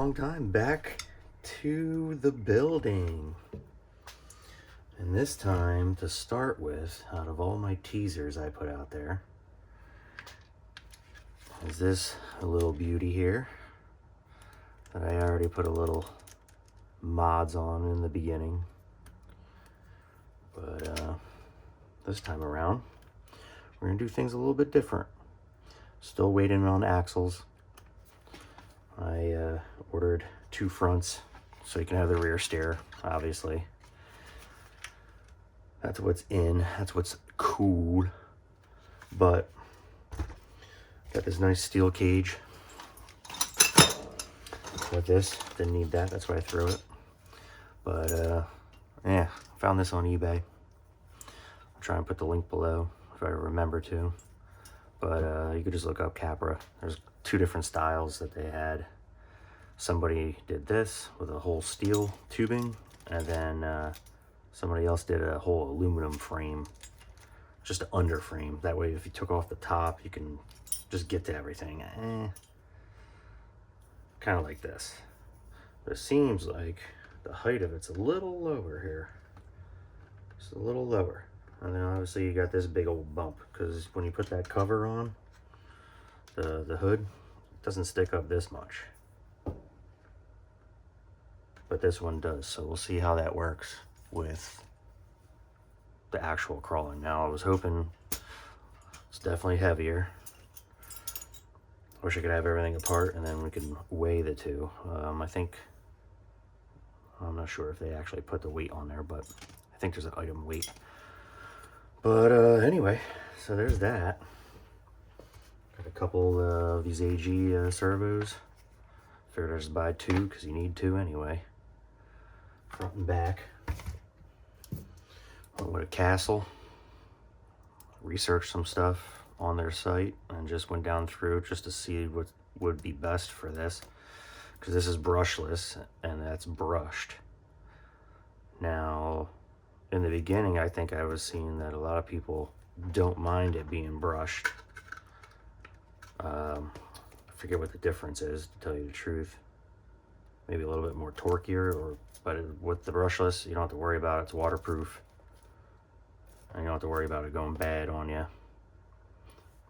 long time, back to the building. And this time, to start with, out of all my teasers I put out there, is this a little beauty here that I already put a little mods on in the beginning. But this time around, we're gonna do things a little bit different. Still waiting on axles. I ordered 2 fronts so you can have the rear steer, obviously. That's what's in, that's what's cool. But got this nice steel cage with this. Didn't need that, that's why I threw it. But yeah, found this on eBay. I'll try and put the link below if I remember to. But you could just look up Capra. There's 2 different styles that they had. Somebody did this with a whole steel tubing, and then somebody else did a whole aluminum frame, just an under frame. That way if you took off the top, you can just get to everything. Kind of like this. But it seems like the height of it's a little lower here. Just a little lower. And then obviously you got this big old bump, because when you put that cover on, the hood, it doesn't stick up this much. But this one does, so we'll see how that works with the actual crawling. Now, I was hoping it's definitely heavier. Wish I could have everything apart and then we can weigh the two. I'm not sure if they actually put the weight on there, but I think there's an item weight. But anyway, so there's that. Got a couple of these AG servos. Figured I'd just buy 2 because you need 2 anyway. Front and back. Went with a Castle. Researched some stuff on their site and just went down through just to see what would be best for this. Because this is brushless and that's brushed. Now, in the beginning, I think I was seeing that a lot of people don't mind it being brushed. I forget what the difference is, to tell you the truth. Maybe a little bit more torquier, but with the brushless, you don't have to worry about it. It's waterproof. And you don't have to worry about it going bad on you,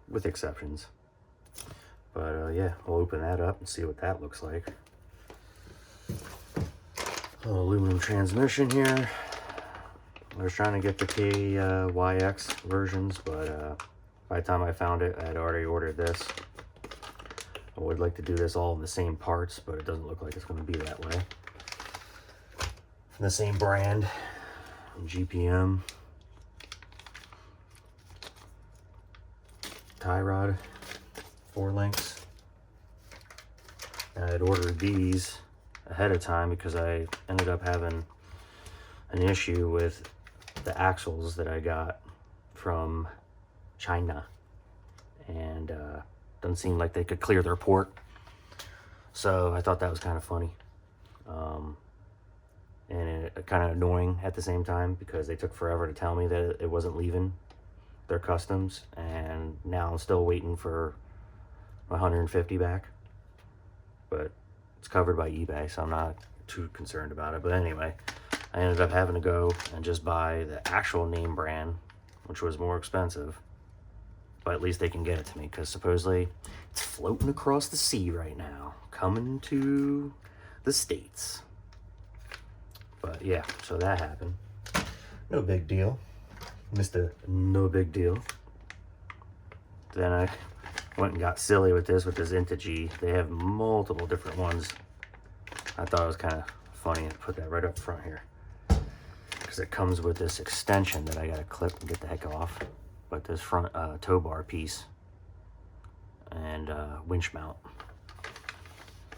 with exceptions. But yeah, we'll open that up and see what that looks like. Aluminum transmission here. I was trying to get the KYX versions, but by the time I found it, I had already ordered this. I would like to do this all in the same parts, but it doesn't look like it's going to be that way. The same brand, GPM. Tie rod, 4 links. And I had ordered these ahead of time because I ended up having an issue with the axles that I got from China, and doesn't seem like they could clear their port, so I thought that was kind of funny, and kind of annoying at the same time, because they took forever to tell me that it wasn't leaving their customs, and now I'm still waiting for my 150 back, but it's covered by eBay, so I'm not too concerned about it. But anyway, I ended up having to go and just buy the actual name brand, which was more expensive, but at least they can get it to me, because supposedly it's floating across the sea right now, coming to the States. But yeah, so that happened. No big deal. Mr. No big deal. Then I went and got silly with this Integy. They have multiple different ones. I thought it was kind of funny to put that right up front here, because it comes with this extension that I gotta clip and get the heck off. But this front tow bar piece and winch mount.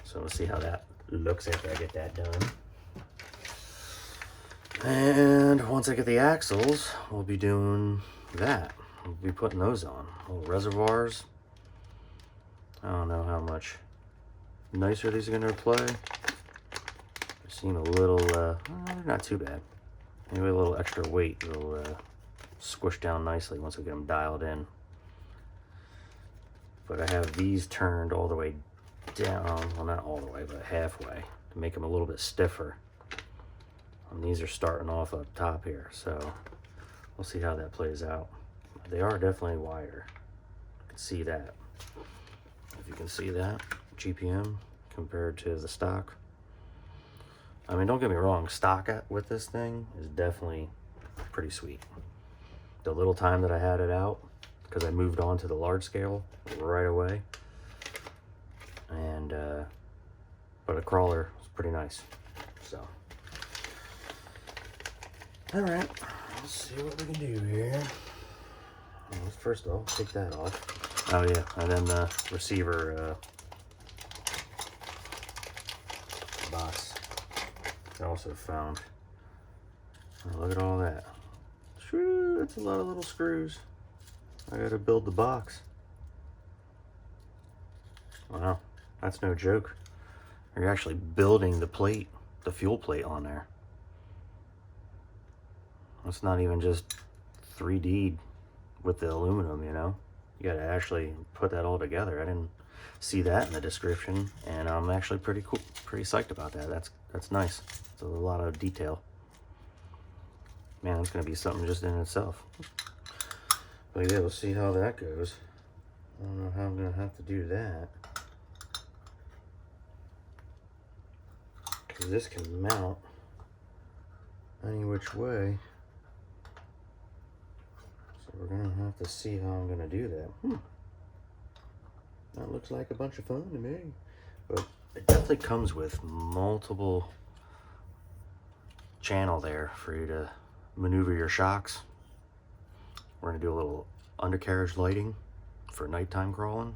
So we'll see how that looks after I get that done. And once I get the axles, we'll be doing that. We'll be putting those on. Little reservoirs. I don't know how much nicer these are gonna play. They seem a little, they're not too bad. Maybe a little extra weight will squish down nicely once we get them dialed in. But I have these turned all the way down, well, not all the way, but halfway, to make them a little bit stiffer. And these are starting off up top here, so we'll see how that plays out. They are definitely wider. You can see that. If you can see that, GPM compared to the stock. I mean, don't get me wrong, stock with this thing is definitely pretty sweet. The little time that I had it out, because I moved on to the large scale right away. And, but a crawler is pretty nice, so. All right, let's see what we can do here. Well, first of all, take that off. Oh yeah, and then the receiver box I also found. Oh, look at all that. Shoo, that's a lot of little screws. I gotta build the box. Wow, that's no joke. You're actually building the plate, the fuel plate on there. It's not even just 3D'd with the aluminum, you know? You gotta actually put that all together. I didn't see that in the description, and I'm actually pretty psyched about that. That's nice. It's a lot of detail. Man, it's gonna be something just in itself. But yeah, we'll see how that goes. I don't know how I'm gonna have to do that. Because this can mount any which way. So we're gonna have to see how I'm gonna do that. That looks like a bunch of fun to me. But it definitely comes with multiple channel there for you to maneuver your shocks. We're gonna do a little undercarriage lighting for nighttime crawling.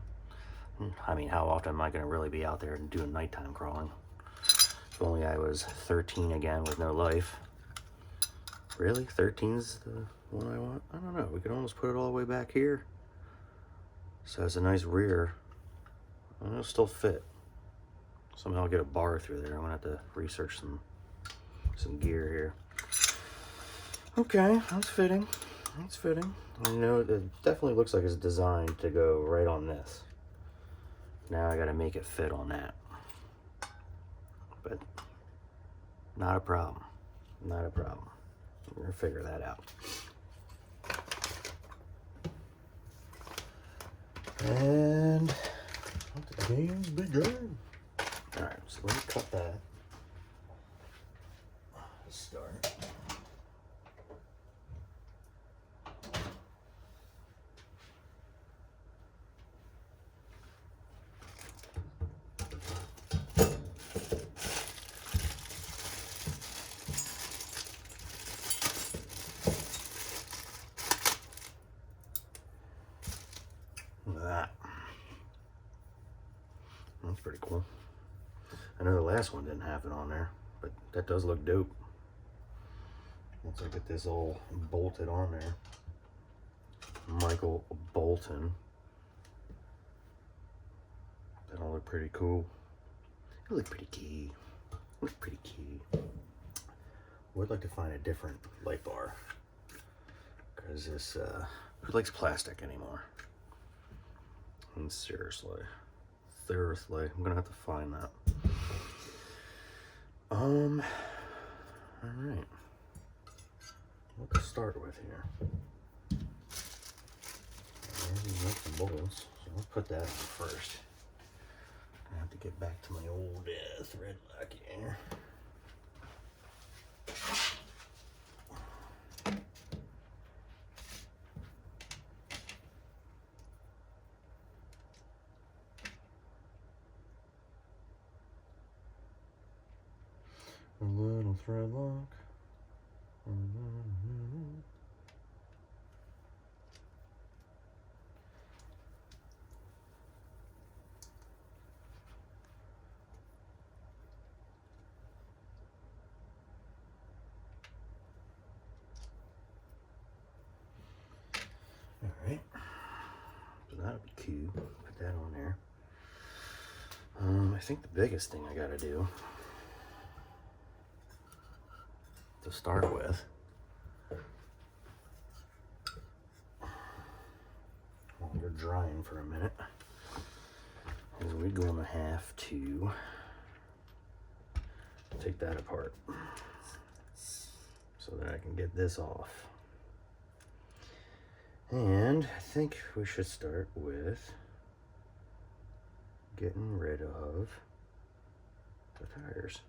I mean, how often am I gonna really be out there and doing nighttime crawling? If only I was 13 again with no life. Really? 13's the one I want? I don't know. We could almost put it all the way back here. So it's a nice rear. It'll still fit. Somehow get a bar through there. I'm gonna have to research some gear here. Okay, that's fitting. That's fitting. You know, it definitely looks like it's designed to go right on this. Now I gotta make it fit on that. But not a problem. Not a problem. We're gonna figure that out. And let the games begin. Alright, so let me cut that. Let's start. That's pretty cool. I know the last one didn't have it on there, but that does look dope. Once I get this all bolted on there. Michael Bolton. That'll look pretty cool. It'll look pretty key. Look pretty key. Would like to find a different light bar, because this who likes plastic anymore? And seriously, I'm gonna have to find that. All right. What to start with here? Nuts and bolts. So let's put that on first. I have to get back to my old thread lock here. A little thread lock. All right, so that'll be cute. Put that on there. I think the biggest thing I gotta do to start with, while you're drying for a minute, is we're going to have to take that apart so that I can get this off. And I think we should start with getting rid of the tires.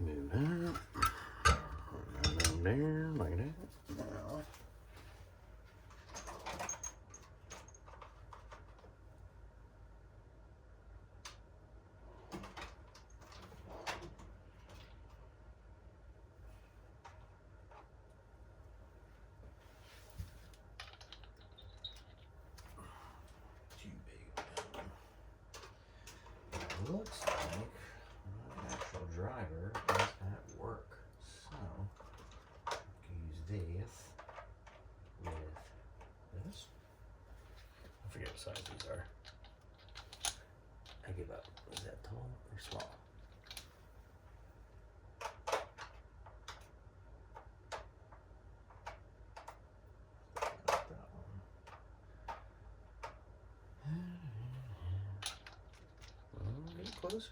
Move that. Right down there, like that. Now. Too big. Looks like my actual driver is at work. So I can use this with this. I forget what size these are. I give up. Is that tall or small? That one. Getting close.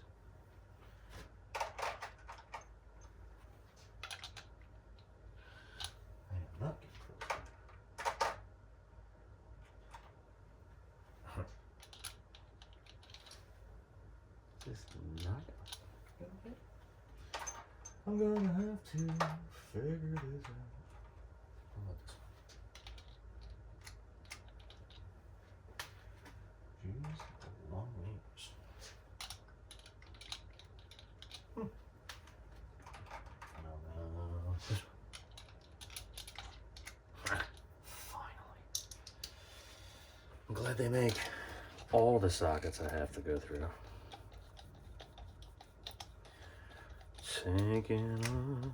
I am not getting close. Just not okay. I'm gonna have to figure this out. How about this one? Jeez, long names. This one. Finally. I'm glad they make all the sockets I have to go through. Taking on.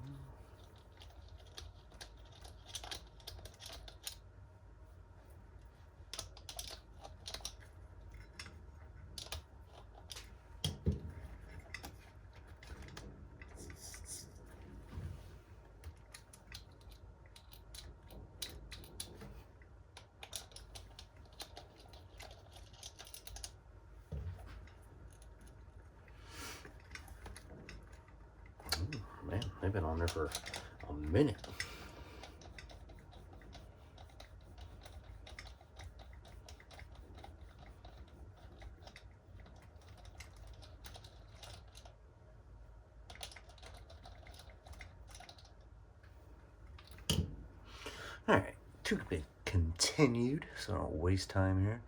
Man, they've been on there for a minute. All right, to be continued, so I don't waste time here.